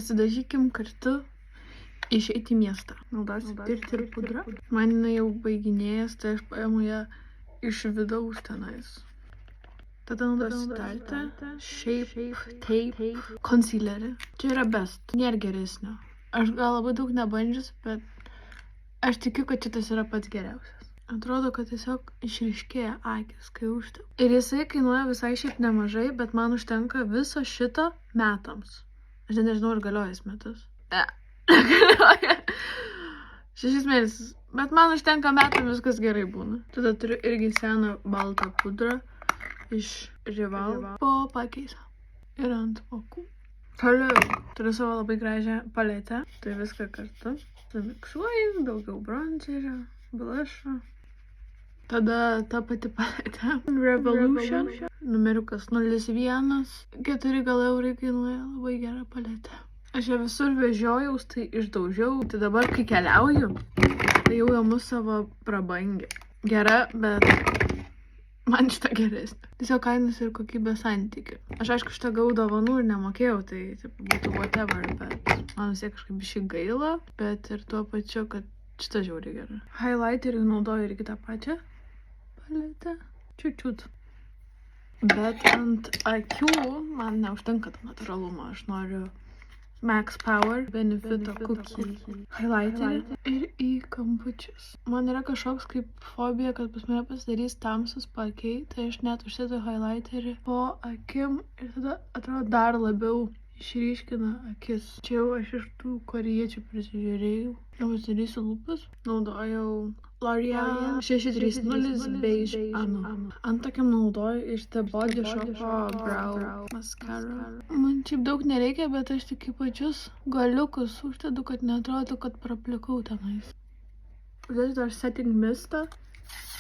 Pasidažykim kartu išeiti į miestą. Naudosiu pirtį ir pudrą. Man jinai jau baiginėjas, tai aš paimu ją iš vidaus tenais. Tada naudosiu startą, Shape Tape Concealerį. Čia yra best, nėra geresnio. Aš gal labai daug nebandžius, bet aš tikiu, kad šitas yra pats geriausias. Atrodo, kad tiesiog išryškėja akis, kai užtep. Ir jisai kainuoja visai šiaip nemažai, bet man užtenka viso šito metams. Aš nežinau, ar galiojęs metus. Ne, galioja 6 mėnesius. Bet man užtenka metam, viskas gerai būna. Tada turiu irgi seną baltą pudrą iš Rival po pakeisą. Ir ant vokų. Toliau turiu savo labai gražią paletę. Tai viską kartu. Sumiksuoju, daugiau bronzerio, blush'o. Tada ta pati paletė. Revolution. Numeriukas 01. 4 gal eurai kainuoja, labai gera paletė. Aš ją visur vežiojaus, tai išdaužiau. Tai dabar, kai keliauju, tai jau jamu savo prabangę. Gera, bet man šitą geresnė. Tiesiog kainos ir kokybės santykių. Aš aišku šitą gavau dovanų ir nemokėjau, tai būtų whatever, bet man vis tiek kažkaip biškį gaila, bet ir tuo pačiu, kad šitą žiauriai gera. Highlighterį naudoju irgi tą pačią paletę. Čiut. Bet ant akių man neužtenka to natūralumo. Aš noriu Max Power Benefito Cookie highlighterį ir į kampučius. Man yra kažkoks kaip fobija, kad pas mane pasidarys tamsus paakiai, tai aš net užsidedu highlighterį po akim ir tada atrodo dar labiau išryškina akis. Čia jau aš iš tų korėjiečių prisižiūrėjau. Jau pasidarysiu lūpas. Naudojau L'Oreal 630 Beige Anu. Antakiam naudoju iš The Body Shop'o Brow Mascara. Man šiaip daug nereikia, bet aš tik į pačius galiukus uždedu, kad neatrodo, kad praplikau tenais. Uždėsiu dar Setting Mistą.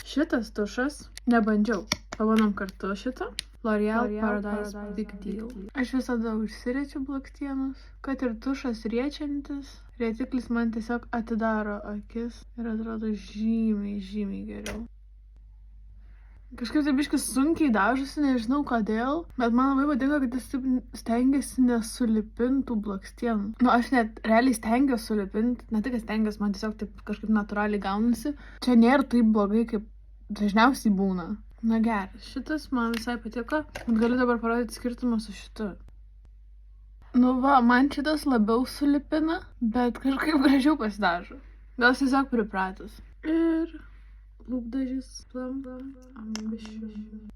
Šitas tušas nebandžiau. Pabandom kartu šitą. L'Oreal Paradise Big Deal. Aš visada užsiriečiu blakstienus, kad ir tušas riečiantis. Rietiklis man tiesiog atidaro akis ir atrodo žymiai geriau. Kažkaip tai biškis sunkiai dažosi, nežinau kodėl, bet man labai patinka, kad jis taip stengiasi nesulipintų blakstienų. Nu, aš net realiai stengiuosi sulipinti, ne tik stengiuosi, man tiesiog taip kažkaip natūraliai gaunasi. Čia nėra taip blogai, kaip dažniausiai būna. Na geras, šitas man visai patiko, bet galiu dabar parodyti skirtumą su šitu. Nu va, man šitas labiau sulipina, bet kažkaip gražiau pasidažo. Gal tiesiog pripratus. Ir lūpdažis plum ambition.